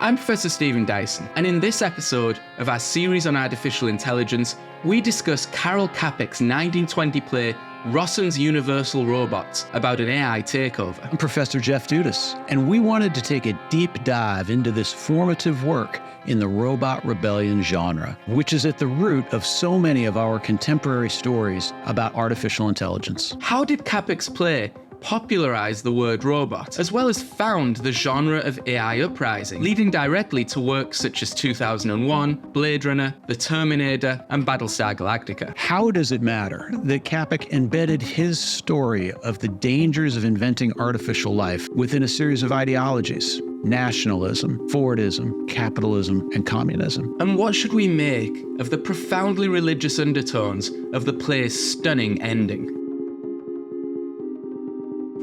I'm Professor Stephen Dyson, and in this episode of our series on artificial intelligence, we discuss Karel Čapek's 1920 play Rossum's Universal Robots about an AI takeover. I'm Professor Jeff Dudas, and we wanted to take a deep dive into this formative work in the robot rebellion genre, which is at the root of so many of our contemporary stories about artificial intelligence. How did Čapek's play popularize the word robot, as well as found the genre of AI uprising, leading directly to works such as 2001, Blade Runner, The Terminator, and Battlestar Galactica? How does it matter that Čapek embedded his story of the dangers of inventing artificial life within a series of ideologies? Nationalism, Fordism, capitalism, and communism. And what should we make of the profoundly religious undertones of the play's stunning ending?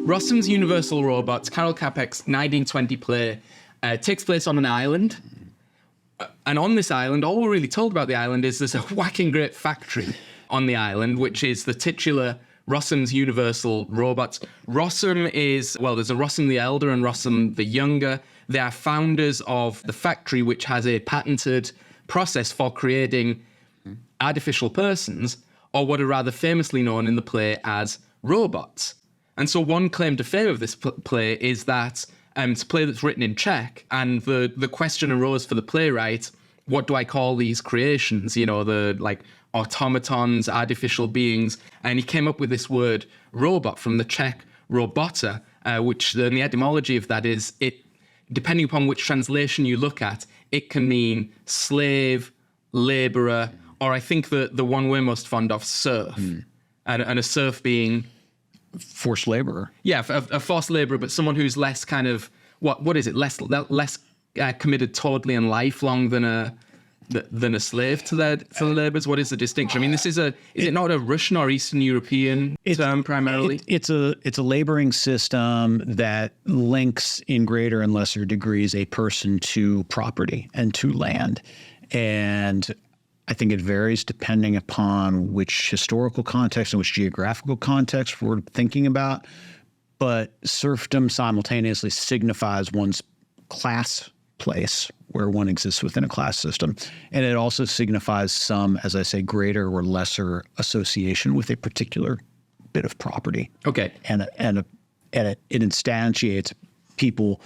Rossum's Universal Robots, Karel Čapek's 1920 play, takes place on an island. And on this island, all we're really told about the island is there's a whacking great factory on the island, which is the titular Rossum's Universal Robots. Rossum is, well, there's a Rossum the Elder and Rossum the Younger. They are founders of the factory, which has a patented process for creating artificial persons, or what are rather famously known in the play as robots. And so one claim to fame of this play is that it's a play that's written in Czech, and the question arose for the playwright, what do I call these creations? You know, the like automatons, artificial beings. And he came up with this word robot from the Czech robota, which the etymology of that is, it, depending upon which translation you look at, it can mean slave, laborer, or I think the one we're most fond of, serf. And a serf being forced laborer. Yeah, a forced laborer, but someone who's less kind of, what is it, less committed totally and lifelong than a slave to the laborers? What is the distinction? I mean, is it not a Russian or Eastern European term primarily? It's a laboring system that links in greater and lesser degrees a person to property and to land. And I think it varies depending upon which historical context and which geographical context we're thinking about. But serfdom simultaneously signifies one's class place where one exists within a class system. And it also signifies some, as I say, greater or lesser association with a particular bit of property. Okay. And it instantiates people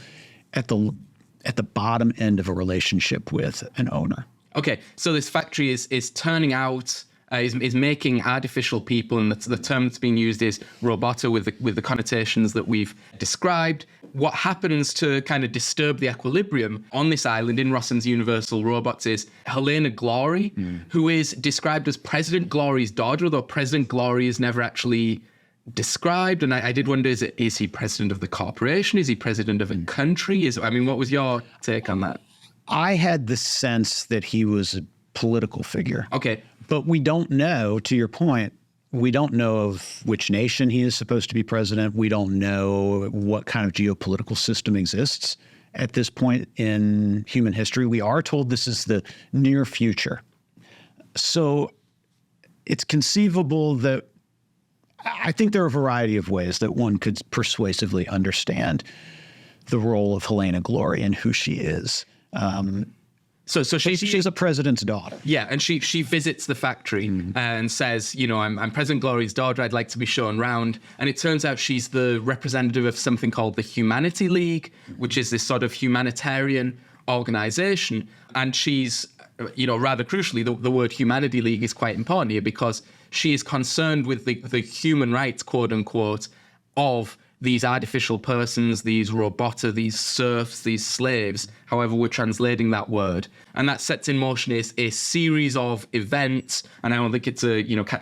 at the bottom end of a relationship with an owner. Okay, so this factory is turning out, is making artificial people, and the term that's being used is robota with the connotations that we've described. What happens to kind of disturb the equilibrium on this island in Rossum's Universal Robots is Helena Glory, who is described as President Glory's daughter, although President Glory is never actually described. And I did wonder, is he president of the corporation? Is he president of a country? What was your take on that? I had the sense that he was a political figure. Okay. But we don't know, to your point, we don't know of which nation he is supposed to be president. We don't know what kind of geopolitical system exists at this point in human history. We are told this is the near future. So it's conceivable that I think there are a variety of ways that one could persuasively understand the role of Helena Glory and who she is. So she's a president's daughter. Yeah, and she visits the factory and says, you know, I'm President Glory's daughter. I'd like to be shown round. And it turns out she's the representative of something called the Humanity League, which is this sort of humanitarian organization. And she's, you know, rather crucially, the word Humanity League is quite important here because she is concerned with the human rights, quote unquote, of these artificial persons, these robota, these serfs, these slaves, however we're translating that word. And that sets in motion a series of events. And I don't think it's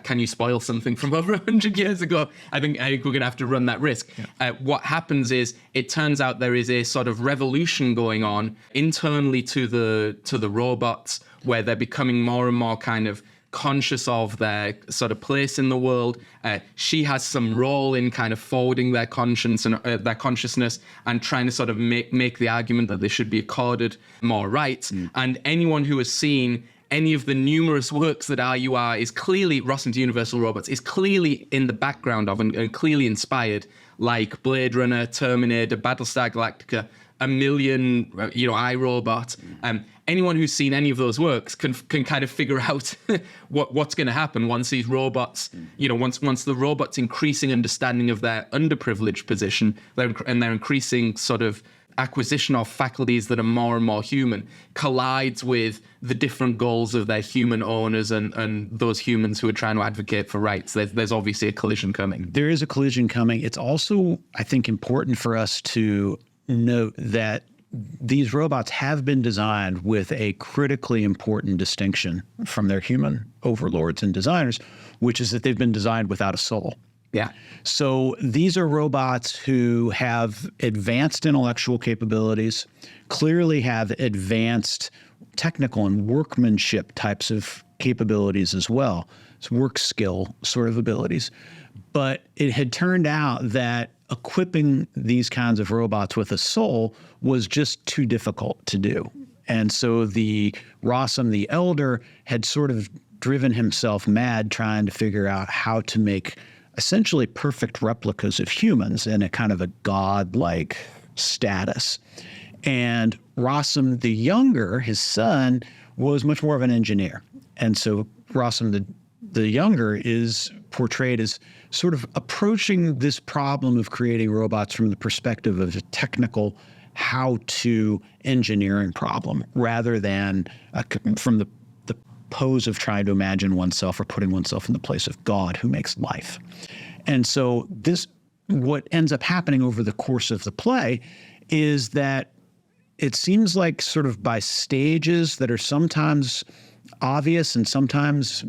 can you spoil something from over 100 years ago? I think we're going to have to run that risk. Yeah. What happens is it turns out there is a sort of revolution going on internally to the robots, where they're becoming more and more kind of conscious of their sort of place in the world. She has some role in kind of forwarding their conscience and their consciousness and trying to sort of make the argument that they should be accorded more rights. And anyone who has seen any of the numerous works that RUR is clearly, Rossum's Universal Robots, is clearly in the background of and clearly inspired, like Blade Runner, Terminator, Battlestar Galactica, a million, iRobot. Anyone who's seen any of those works can kind of figure out what's going to happen once these robots, once the robot's increasing understanding of their underprivileged position and their increasing sort of acquisition of faculties that are more and more human collides with the different goals of their human owners and those humans who are trying to advocate for rights. There's obviously a collision coming. There is a collision coming. It's also, I think, important for us to note that these robots have been designed with a critically important distinction from their human overlords and designers, which is that they've been designed without a soul. Yeah. So these are robots who have advanced intellectual capabilities, clearly have advanced technical and workmanship types of capabilities as well. It's work skill sort of abilities. But it had turned out that equipping these kinds of robots with a soul was just too difficult to do. And so the Rossum the Elder had sort of driven himself mad trying to figure out how to make essentially perfect replicas of humans in a kind of a god-like status. And Rossum the Younger, his son, was much more of an engineer. And so Rossum the Younger is portrayed as sort of approaching this problem of creating robots from the perspective of a technical how-to engineering problem rather than from the pose of trying to imagine oneself or putting oneself in the place of God who makes life. And so what ends up happening over the course of the play is that it seems like sort of by stages that are sometimes obvious and sometimes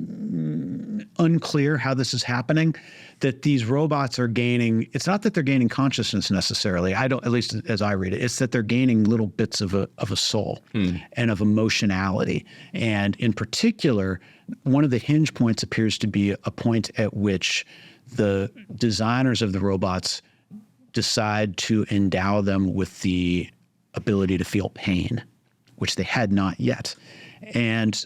unclear how this is happening, that these robots are gaining, it's not that they're gaining consciousness necessarily, at least as I read it, it's that they're gaining little bits of a soul and of emotionality. And in particular, one of the hinge points appears to be a point at which the designers of the robots decide to endow them with the ability to feel pain, which they had not yet. And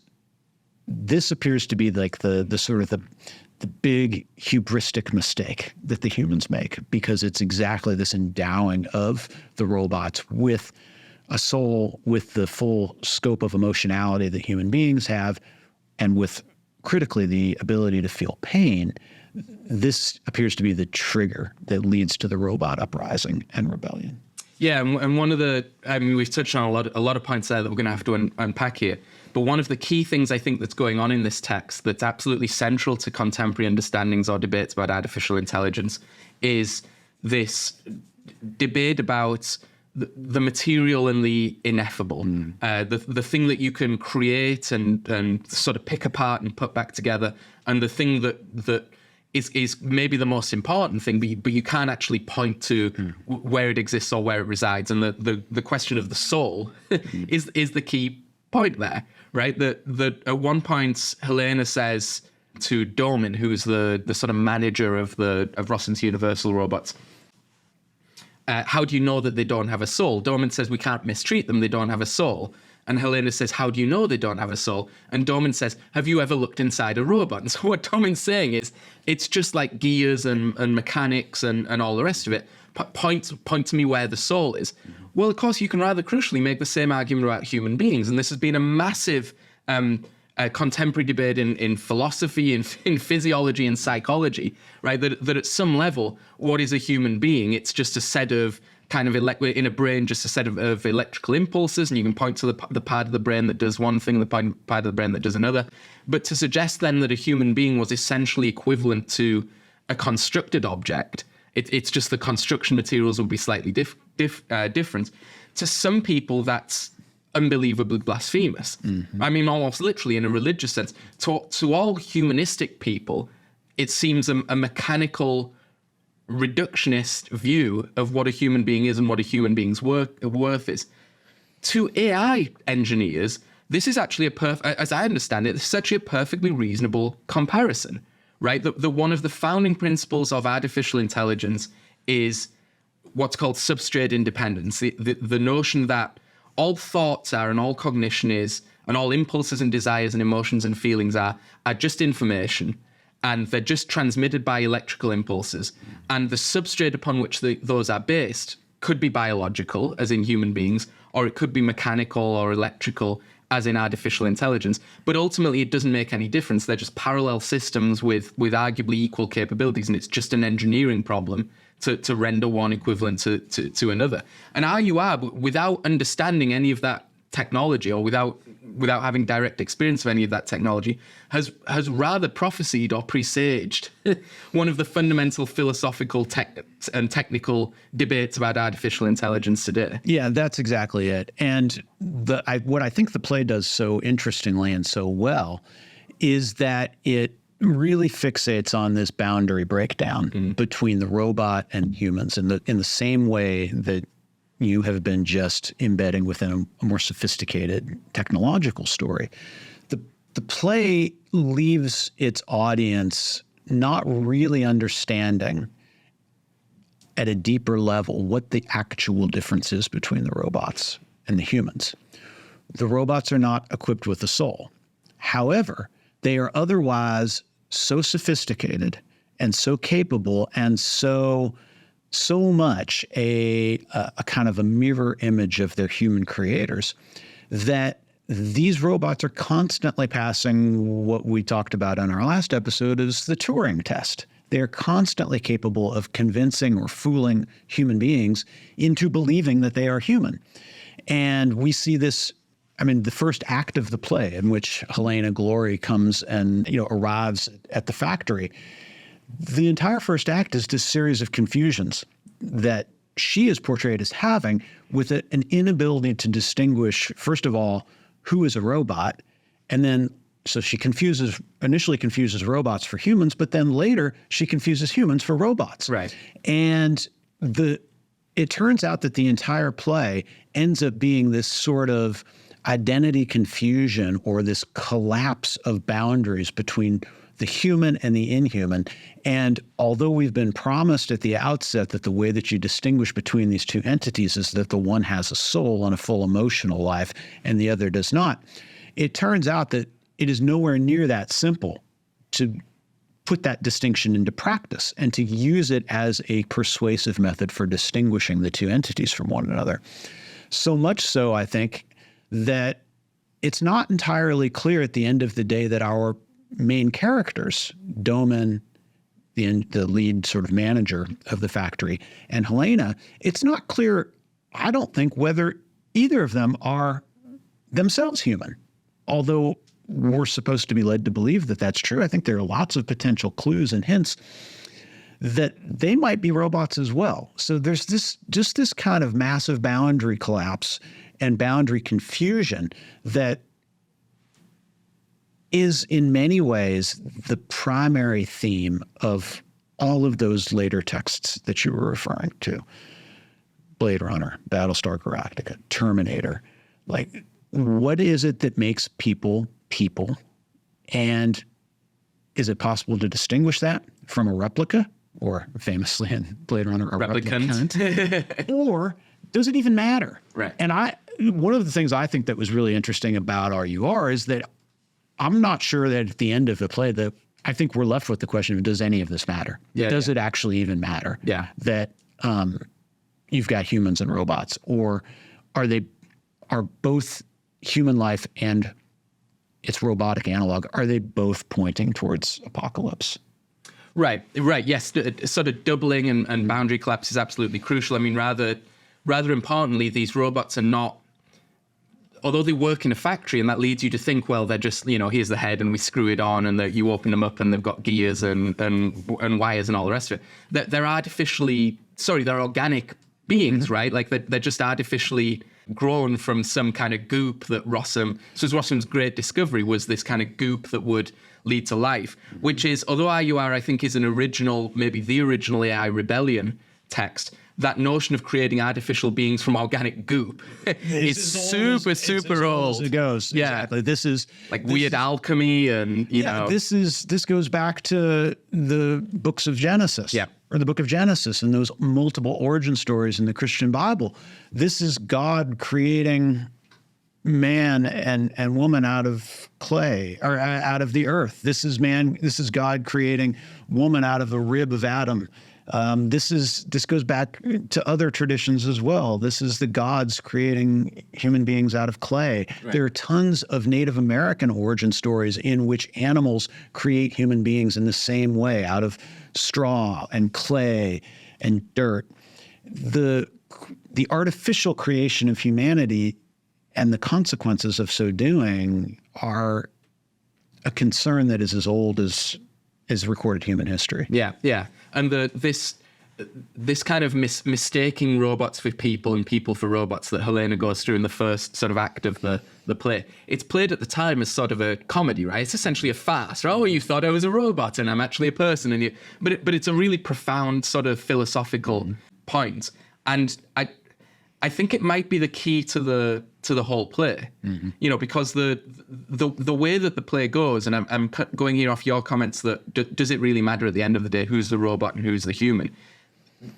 this appears to be like the sort of the big hubristic mistake that the humans make, because it's exactly this endowing of the robots with a soul, with the full scope of emotionality that human beings have, and with critically the ability to feel pain. This appears to be the trigger that leads to the robot uprising and rebellion. Yeah, and one of we've touched on a lot of points there that we're going to have to unpack here. But one of the key things I think that's going on in this text that's absolutely central to contemporary understandings or debates about artificial intelligence is this debate about the material and the ineffable, the thing that you can create and sort of pick apart and put back together, and the thing that is maybe the most important thing, but you can't actually point to where it exists or where it resides. And the question of the soul is the key point there, right? That at one point Helena says to Domin, who's the sort of manager of Rossum's Universal robots, how do you know that they don't have a soul? Domin says, we can't mistreat them, they don't have a soul. And Helena says, how do you know they don't have a soul? And Domin says, have you ever looked inside a robot? And so what Domin's saying is, it's just like gears and mechanics and all the rest of it. Point to me where the soul is. Well, of course, you can rather crucially make the same argument about human beings. And this has been a massive contemporary debate in philosophy, in physiology and psychology, right? That at some level, what is a human being? It's just a set of kind of in a brain, just a set of electrical impulses, and you can point to the part of the brain that does one thing, the part of the brain that does another. But to suggest then that a human being was essentially equivalent to a constructed object, it's just the construction materials would be slightly different. To some people, that's unbelievably blasphemous. Mm-hmm. I mean, almost literally in a religious sense. To all humanistic people, it seems a mechanical, reductionist view of what a human being is and what a human being's worth is. To AI engineers, this is actually as I understand it, this is actually a perfectly reasonable comparison, right? The one of the founding principles of artificial intelligence is what's called substrate independence. The notion that all thoughts are and all cognition is, and all impulses and desires and emotions and feelings are just information, and they're just transmitted by electrical impulses. And the substrate upon which those are based could be biological, as in human beings, or it could be mechanical or electrical, as in artificial intelligence. But ultimately, it doesn't make any difference. They're just parallel systems with arguably equal capabilities, and it's just an engineering problem to render one equivalent to another. And without understanding any of that technology, or without having direct experience of any of that technology, has rather prophesied or presaged one of the fundamental philosophical and technical debates about artificial intelligence today. Yeah, that's exactly it. And what I think the play does so interestingly and so well is that it really fixates on this boundary breakdown between the robot and humans in the same way that you have been just embedding within a more sophisticated technological story. The play leaves its audience not really understanding at a deeper level what the actual difference is between the robots and the humans. The robots are not equipped with a soul. However, they are otherwise so sophisticated and so capable and so much a kind of a mirror image of their human creators that these robots are constantly passing what we talked about on our last episode as the Turing test. They're constantly capable of convincing or fooling human beings into believing that they are human. And we see this, the first act of the play in which Helena Glory comes and, arrives at the factory. The entire first act is this series of confusions that she is portrayed as having with an inability to distinguish, first of all, who is a robot, and then so she initially confuses robots for humans, but then later she confuses humans for robots. Right. And it turns out that the entire play ends up being this sort of identity confusion or this collapse of boundaries between the human and the inhuman. And although we've been promised at the outset that the way that you distinguish between these two entities is that the one has a soul and a full emotional life and the other does not, it turns out that it is nowhere near that simple to put that distinction into practice and to use it as a persuasive method for distinguishing the two entities from one another. So much so, I think, that it's not entirely clear at the end of the day that our main characters, Doman, the lead sort of manager of the factory, and Helena, it's not clear, I don't think, whether either of them are themselves human. Although we're supposed to be led to believe that that's true, I think there are lots of potential clues and hints that they might be robots as well. So there's this kind of massive boundary collapse and boundary confusion that is in many ways the primary theme of all of those later texts that you were referring to. Blade Runner, Battlestar Galactica, Terminator. Like, what is it that makes people people? And is it possible to distinguish that from a replica, or famously in Blade Runner, a replicant? Or does it even matter? Right. And one of the things I think that was really interesting about RUR is that I'm not sure that at the end of the play that I think we're left with the question of, does any of this matter? Yeah, does it actually even matter? Yeah. That you've got humans and robots, or are both human life and its robotic analog, are they both pointing towards apocalypse? Right. Yes, sort of doubling and boundary collapse is absolutely crucial. I mean, rather importantly, these robots are not, although they work in a factory, and that leads you to think, well, they're just, here's the head and we screw it on, and you open them up and they've got gears and wires and all the rest of it. They're organic beings, right? Like they're just artificially grown from some kind of goop that Rossum's great discovery was this kind of goop that would lead to life, which is, although RUR, I think, is an original, maybe the original AI rebellion text, that notion of creating artificial beings from organic goop is super old. It goes. Yeah. Exactly. This is weird alchemy and, you know. This goes back to the books of Genesis. Yeah. Or the book of Genesis and those multiple origin stories in the Christian Bible. This is God creating man and woman out of clay, or out of the earth. This is God creating woman out of the rib of Adam. This goes back to other traditions as well. This is the gods creating human beings out of clay. Right. There are tons of Native American origin stories in which animals create human beings in the same way, out of straw and clay and dirt. The artificial creation of humanity and the consequences of so doing are a concern that is as old as recorded human history. Yeah. And this kind of mistaking robots for people and people for robots that Helena goes through in the first sort of act of the play, it's played at the time as sort of a comedy, right? It's essentially a farce. Oh, you thought I was a robot and I'm actually a person. But it's a really profound sort of philosophical point. And I think it might be the key to the whole play, because the way that the play goes, and I'm going here off your comments that does it really matter at the end of the day who's the robot and who's the human?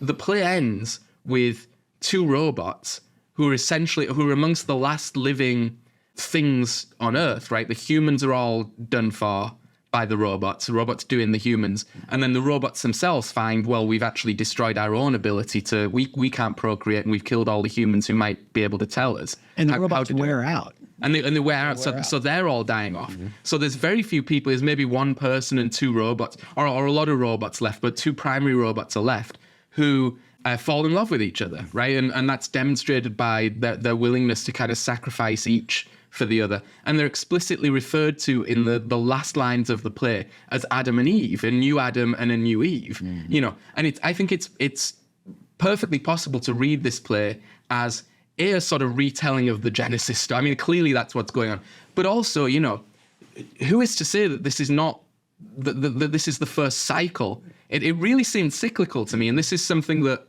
The play ends with two robots who are amongst the last living things on Earth, right? The humans are all done for by the robots doing the humans. And then the robots themselves find, well, we've actually destroyed our own ability to, we can't procreate and we've killed all the humans who might be able to tell us. And the robots wear out. And they wear out, so they're all dying off. Mm-hmm. So there's very few people, there's maybe one person and two robots, or a lot of robots left, but two primary robots are left who fall in love with each other, right? And that's demonstrated by their willingness to kind of sacrifice each for the other. And they're explicitly referred to in the last lines of the play as Adam and Eve, a new Adam and a new Eve, And I think it's perfectly possible to read this play as a sort of retelling of the Genesis story. I mean, clearly that's what's going on. But also, who is to say that this is not, that this is the first cycle? It really seems cyclical to me. And this is something that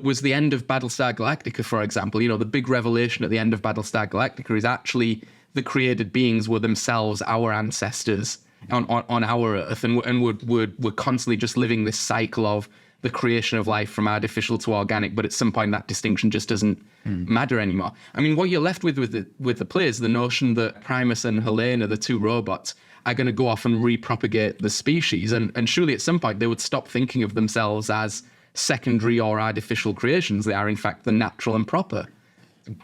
was the end of Battlestar Galactica, for example. The big revelation at the end of Battlestar Galactica is actually the created beings were themselves our ancestors on our Earth, and were constantly just living this cycle of the creation of life from artificial to organic. But at some point, that distinction just doesn't matter anymore. I mean, what you're left with the play is the notion that Primus and Helena, the two robots, are going to go off and repropagate the species, and surely at some point they would stop thinking of themselves as secondary or artificial creations. They are in fact the natural and proper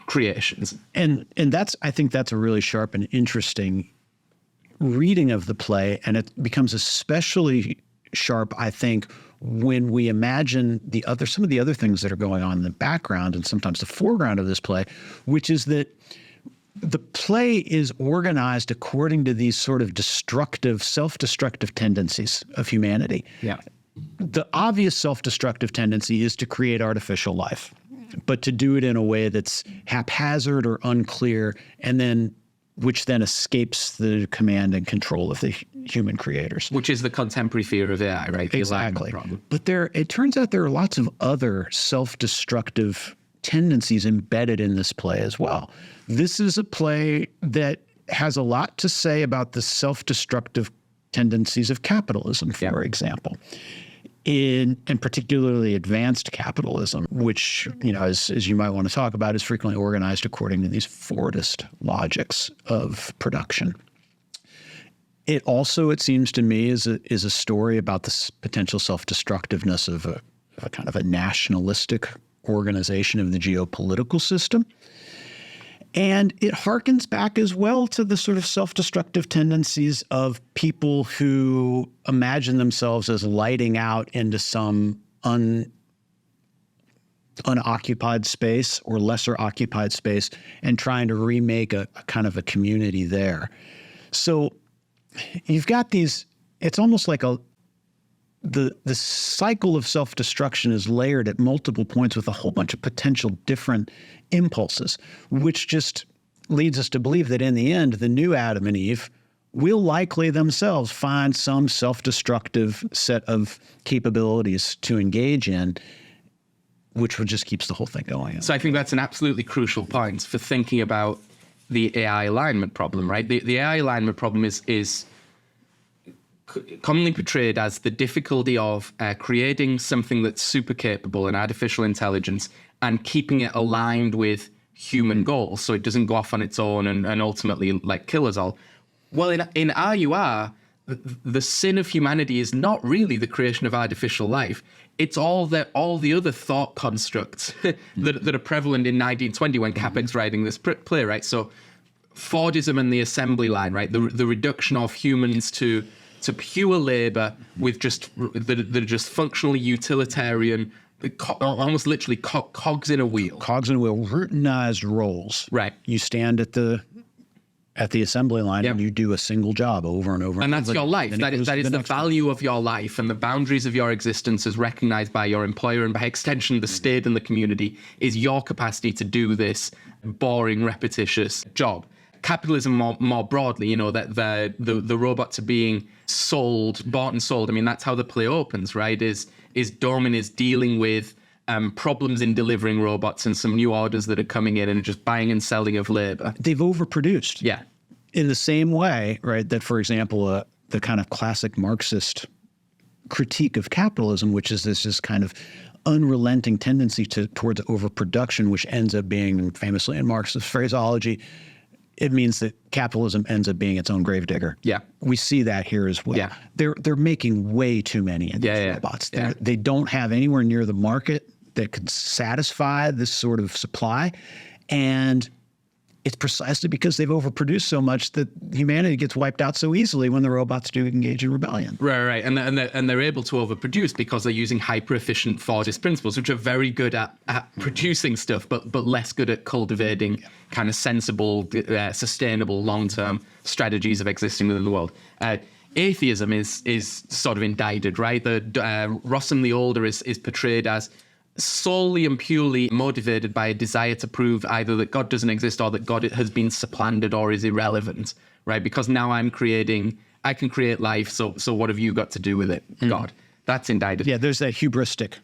creations. And I think that's a really sharp and interesting reading of the play, and it becomes especially sharp, I think, when we imagine some of the other things that are going on in the background and sometimes the foreground of this play, which is that the play is organized according to these sort of self-destructive tendencies of humanity. Yeah. The obvious self-destructive tendency is to create artificial life, but to do it in a way that's haphazard or unclear, which then escapes the command and control of the human creators. Which is the contemporary fear of AI, right? Exactly. But it turns out there are lots of other self-destructive tendencies embedded in this play as well. This is a play that has a lot to say about the self-destructive tendencies of capitalism, for example. And particularly advanced capitalism, which, as you might want to talk about, is frequently organized according to these Fordist logics of production. It also, it seems to me, is a story about this potential self-destructiveness of a kind of a nationalistic organization of the geopolitical system. And it harkens back as well to the sort of self-destructive tendencies of people who imagine themselves as lighting out into some unoccupied space or lesser occupied space and trying to remake a kind of a community there. So you've got these, it's almost like the cycle of self-destruction is layered at multiple points with a whole bunch of potential different impulses, which just leads us to believe that in the end, the new Adam and Eve will likely themselves find some self-destructive set of capabilities to engage in, which just keeps the whole thing going. So I think that's an absolutely crucial point for thinking about the AI alignment problem, right? The AI alignment problem is commonly portrayed as the difficulty of creating something that's super capable, an artificial intelligence, and keeping it aligned with human goals so it doesn't go off on its own and ultimately kill us all. Well, in RUR, the sin of humanity is not really the creation of artificial life. it's all the other thought constructs that are prevalent in 1920 when Čapek's writing this play, right? So Fordism and the assembly line, right? The reduction of humans to pure labor with that are just functionally utilitarian, almost literally cogs in a wheel. Cogs in a wheel, routinized roles. Right. You stand at the assembly line and you do a single job over and over. And that's your life. That is the value of your life, and the boundaries of your existence as recognized by your employer and by extension the state and the community is your capacity to do this boring, repetitious job. Capitalism more broadly, that the robots are being bought and sold. I mean, that's how the play opens, right? Is Dorman is dealing with problems in delivering robots and some new orders that are coming in and just buying and selling of labor. They've overproduced. Yeah. In the same way, right, that, for example, the kind of classic Marxist critique of capitalism, which is this just kind of unrelenting tendency towards overproduction, which ends up being, famously in Marxist phraseology, it means that capitalism ends up being its own gravedigger. Yeah. We see that here as well. Yeah. They're making way too many of these robots. Yeah. They don't have anywhere near the market that could satisfy this sort of supply. And it's precisely because they've overproduced so much that humanity gets wiped out so easily when the robots do engage in rebellion. Right. And they're able to overproduce because they're using hyper-efficient Fordist principles, which are very good at producing stuff, but less good at cultivating kind of sensible, sustainable, long-term strategies of existing within the world. Atheism is sort of indicted, right? Rossum the Older is portrayed as solely and purely motivated by a desire to prove either that God doesn't exist or that God has been supplanted or is irrelevant, right? Because now I can create life, so what have you got to do with it, God? That's indicted. Yeah, there's that hubristic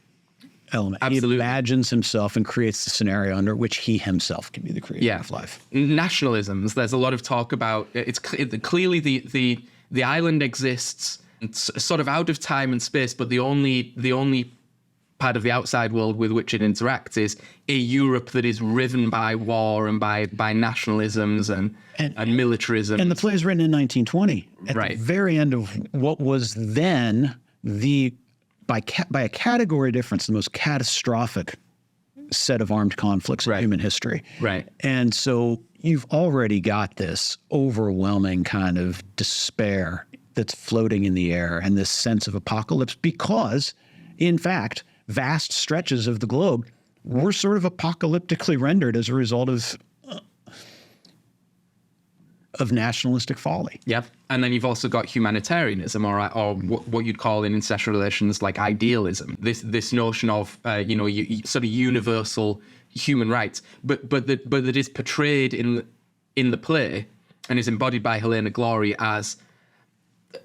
element. Absolutely. He imagines himself and creates the scenario under which he himself can be the creator of life. Nationalisms, there's a lot of talk about, it's clearly the island exists sort of out of time and space, but the only part of the outside world with which it interacts is a Europe that is riven by war and by nationalisms and militarism. And the play is written in 1920, at right. the very end of what was then by a category difference, the most catastrophic set of armed conflicts in human history. Right. And so you've already got this overwhelming kind of despair that's floating in the air and this sense of apocalypse because, in fact, vast stretches of the globe were sort of apocalyptically rendered as a result of nationalistic folly. Yep. And then you've also got humanitarianism, or what you'd call in international relations like idealism. This notion of sort of universal human rights, but that is portrayed in the play and is embodied by Helena Glory as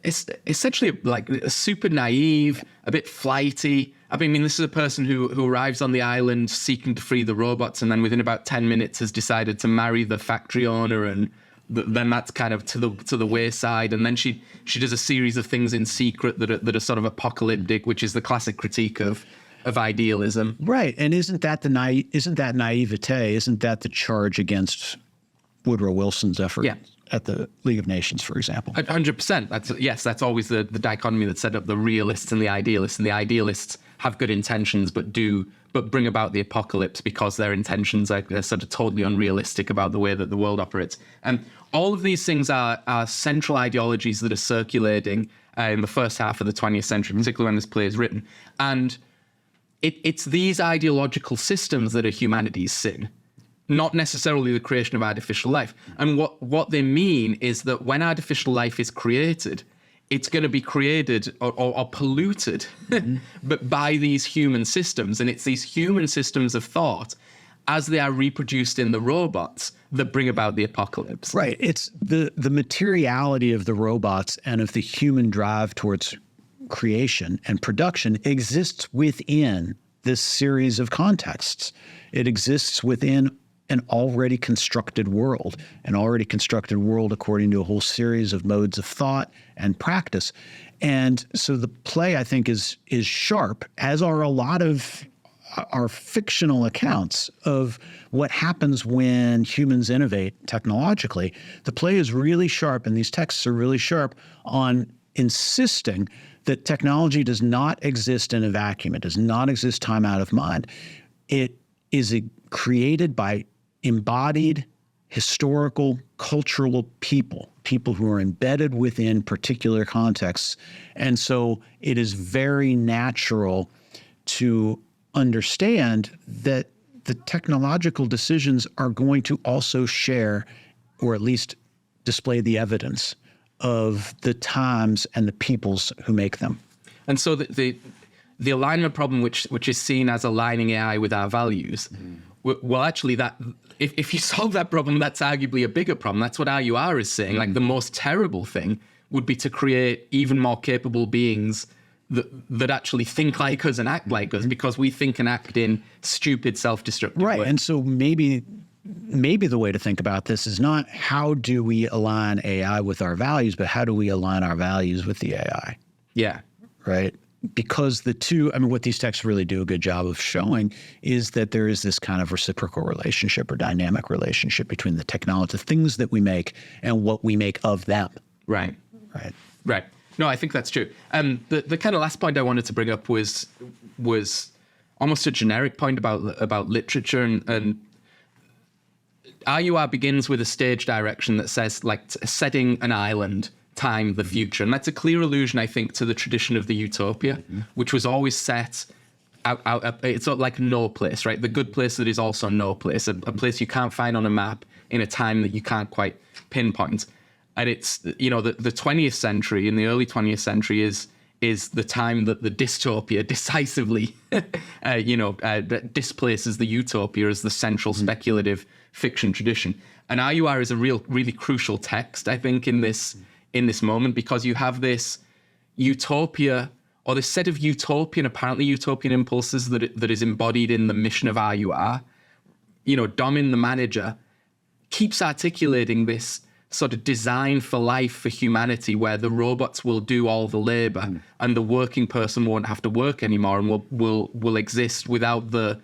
it's essentially like super naive, a bit flighty. I mean, this is a person who arrives on the island seeking to free the robots, and then within about 10 minutes has decided to marry the factory owner, and then that's kind of to the wayside. And then she does a series of things in secret that are sort of apocalyptic, which is the classic critique of idealism. Right, and isn't that naivete? Isn't that the charge against Woodrow Wilson's effort? Yeah. At the League of Nations, for example. 100%. That's always the dichotomy that set up the realists and the idealists. And the idealists have good intentions, but bring about the apocalypse because their intentions are sort of totally unrealistic about the way that the world operates. And all of these things are central ideologies that are circulating in the first half of the 20th century, particularly when this play is written. And it's these ideological systems that are humanity's sin, not necessarily the creation of artificial life. And what they mean is that when artificial life is created, it's going to be created or polluted but by these human systems. And it's these human systems of thought, as they are reproduced in the robots, that bring about the apocalypse. Right. It's the materiality of the robots and of the human drive towards creation and production exists within this series of contexts. It exists within an already constructed world, according to a whole series of modes of thought and practice. And so the play, I think, is sharp, as are a lot of our fictional accounts of what happens when humans innovate technologically. The play is really sharp, and these texts are really sharp on insisting that technology does not exist in a vacuum. It does not exist time out of mind. It is created by embodied historical, cultural people who are embedded within particular contexts. And so it is very natural to understand that the technological decisions are going to also share, or at least display the evidence of the times and the peoples who make them. And so the alignment problem, which is seen as aligning AI with our values, well, actually, that if you solve that problem, that's arguably a bigger problem. That's what IUR is saying. Like, the most terrible thing would be to create even more capable beings that actually think like us and act like us, because we think and act in stupid, self-destructive ways. Right, and so maybe the way to think about this is not how do we align AI with our values, but how do we align our values with the AI? Yeah. Right? Because the two, I mean, what these texts really do a good job of showing is that there is this kind of reciprocal relationship or dynamic relationship between the technology, the things that we make, and what we make of them. Right. Right. Right. No, I think that's true. The kind of last point I wanted to bring up was almost a generic point about literature, and IUR begins with a stage direction that says, like, setting an island, time, the future. And that's a clear allusion, I think, to the tradition of the utopia, which was always set out. It's sort of like no place, right? The good place that is also no place, a place you can't find on a map in a time that you can't quite pinpoint. And it's, you know, the 20th century, in the early 20th century is the time that the dystopia decisively, displaces the utopia as the central speculative fiction tradition. And IUR is a really crucial text, I think, in this moment, because you have this utopia, or this set of apparently utopian impulses that is embodied in the mission of IUR. You know, Domin, the manager, keeps articulating this sort of design for life for humanity, where the robots will do all the labor and the working person won't have to work anymore and will exist without the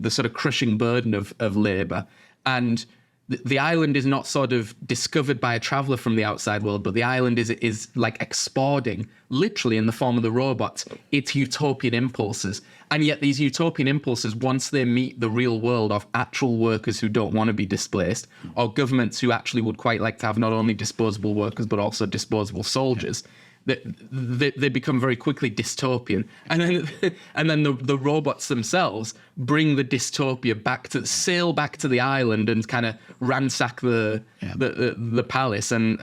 sort of crushing burden of labor. And the island is not sort of discovered by a traveler from the outside world, but the island is like exporting, literally in the form of the robots, its utopian impulses. And yet these utopian impulses, once they meet the real world of actual workers who don't want to be displaced, or governments who actually would quite like to have not only disposable workers, but also disposable soldiers, they become very quickly dystopian. And then the robots themselves bring the dystopia sail back to the island and kind of ransack the palace. And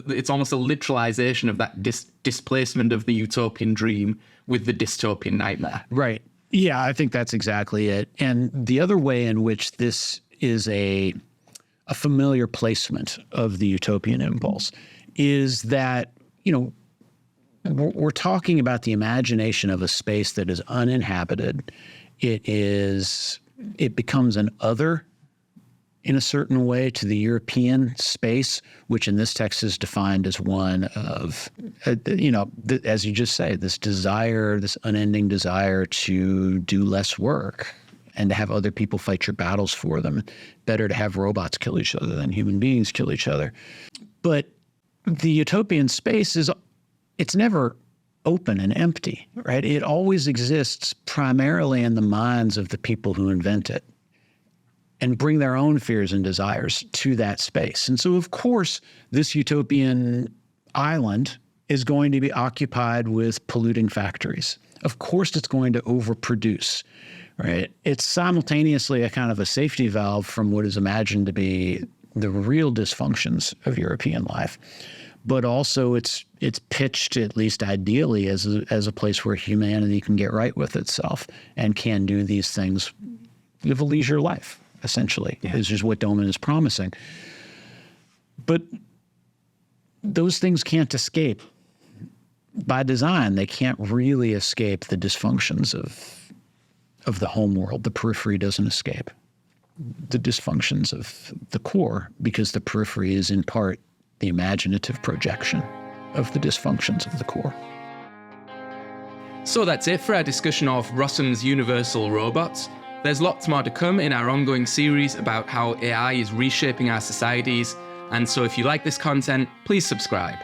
it's almost a literalization of that displacement of the utopian dream with the dystopian nightmare. Right. Yeah, I think that's exactly it. And the other way in which this is a familiar placement of the utopian impulse is that, you know, we're talking about the imagination of a space that is uninhabited. It becomes an other in a certain way to the European space, which in this text is defined as one of, as you just say, this desire, this unending desire to do less work and to have other people fight your battles for them. Better to have robots kill each other than human beings kill each other. But the utopian space it's never open and empty, right? It always exists primarily in the minds of the people who invent it and bring their own fears and desires to that space. And so, of course, this utopian island is going to be occupied with polluting factories. Of course, it's going to overproduce, right? It's simultaneously a kind of a safety valve from what is imagined to be the real dysfunctions of European life. But also it's pitched, at least ideally, as a place where humanity can get right with itself and can do these things, live a leisure life, essentially, is just what Domin is promising. But those things can't escape. By design, they can't really escape the dysfunctions of the home world. The periphery doesn't escape the dysfunctions of the core, because the periphery is in part the imaginative projection of the dysfunctions of the core. So that's it for our discussion of Rossum's universal robots. There's lots more to come in our ongoing series about how AI is reshaping our societies, and so if you like this content, please subscribe.